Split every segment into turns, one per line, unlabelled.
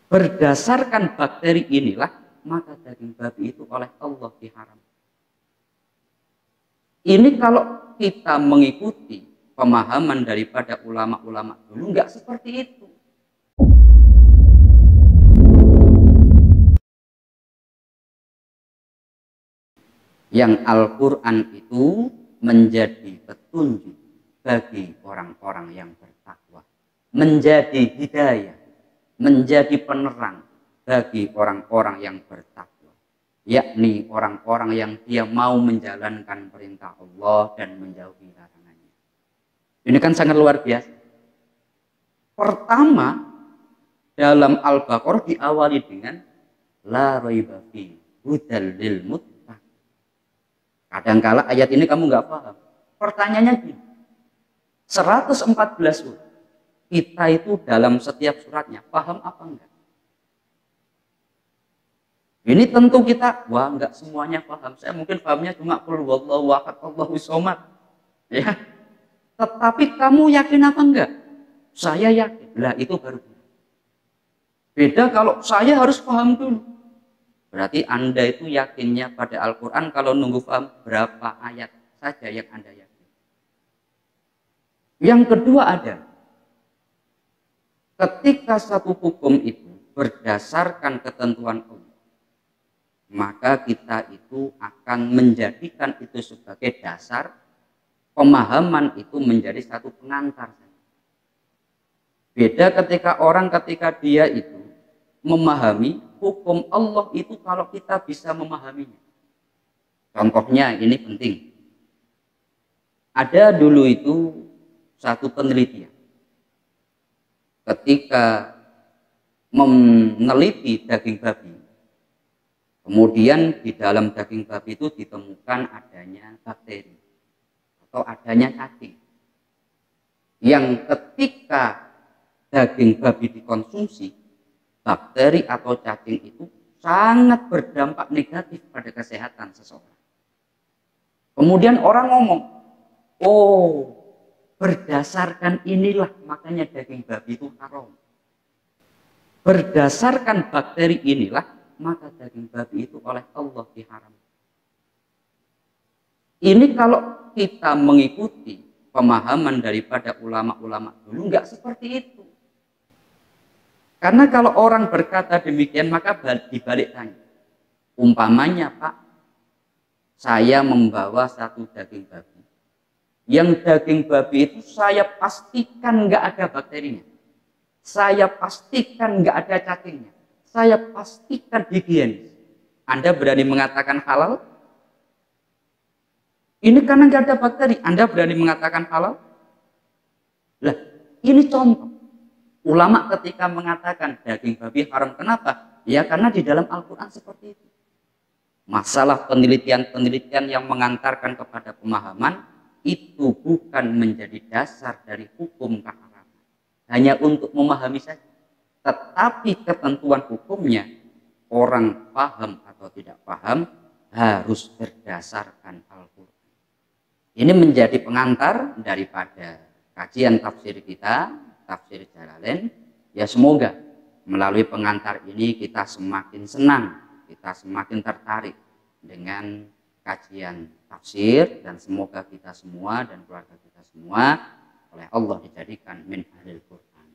Berdasarkan bakteri inilah maka daging babi itu oleh Allah diharam. Ini kalau kita mengikuti pemahaman daripada ulama-ulama dulu, nggak seperti itu. Yang Al-Quran itu menjadi petunjuk bagi orang-orang yang bertakwa, menjadi hidayah, menjadi penerang bagi orang-orang yang bertakwa, yakni orang-orang yang dia mau menjalankan perintah Allah dan menjauhi larangannya. Ini kan sangat luar biasa. Pertama, dalam Al-Baqarah diawali dengan la raiba fi hudal lil muttaqin. Kadangkala ayat ini kamu nggak paham. Pertanyaannya gini, 114 surat kita itu dalam setiap suratnya paham apa enggak? Ini tentu kita, wah enggak semuanya paham. Saya mungkin pahamnya cuma qul huwallahu ahad, Allahu somad. Ya. Tetapi kamu yakin apa enggak? Saya yakin. Lah itu baru beda kalau saya harus paham dulu. Berarti Anda itu yakinnya pada Al-Quran kalau nunggu paham berapa ayat saja yang Anda yakin. Yang kedua ada, ketika satu hukum itu berdasarkan ketentuan Allah, maka kita itu akan menjadikan itu sebagai dasar, pemahaman itu menjadi satu pengantar. Beda ketika dia itu memahami hukum Allah itu kalau kita bisa memahaminya. Contohnya ini penting. Ada dulu itu satu penelitian. Ketika meneliti daging babi, kemudian di dalam daging babi itu ditemukan adanya bakteri atau adanya cacing. Yang ketika daging babi dikonsumsi, bakteri atau cacing itu sangat berdampak negatif pada kesehatan seseorang. Kemudian orang ngomong, oh berdasarkan inilah makanya daging babi itu haram. Berdasarkan bakteri inilah maka daging babi itu oleh Allah diharam. Ini kalau kita mengikuti pemahaman daripada ulama-ulama dulu, nggak seperti itu. Karena kalau orang berkata demikian maka dibalik tanya. Umpamanya Pak, saya membawa satu daging babi. Yang daging babi itu saya pastikan nggak ada bakterinya. Saya pastikan nggak ada cacingnya. Saya pastikan higienis. Anda berani mengatakan halal? Ini karena nggak ada bakteri. Anda berani mengatakan halal? Lah, ini contoh. Ulama ketika mengatakan daging babi haram, kenapa? Ya karena di dalam Al-Quran seperti itu. Masalah penelitian-penelitian yang mengantarkan kepada pemahaman itu bukan menjadi dasar dari hukum keharaman. Hanya untuk memahami saja. Tetapi ketentuan hukumnya orang paham atau tidak paham harus berdasarkan Al-Quran. Ini menjadi pengantar daripada kajian tafsir kita, tafsir Jalalain. Ya semoga melalui pengantar ini kita semakin senang, kita semakin tertarik dengan kajian tafsir, dan semoga kita semua dan keluarga kita semua oleh Allah dijadikan min ahlil Quran.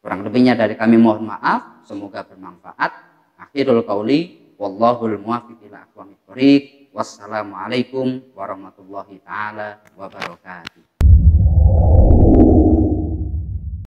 Kurang lebihnya dari kami mohon maaf, semoga bermanfaat. Akhirul qauli wallahul muwaffiq ila aqwamit thoriq. Wassalamualaikum warahmatullahi taala wabarakatuh.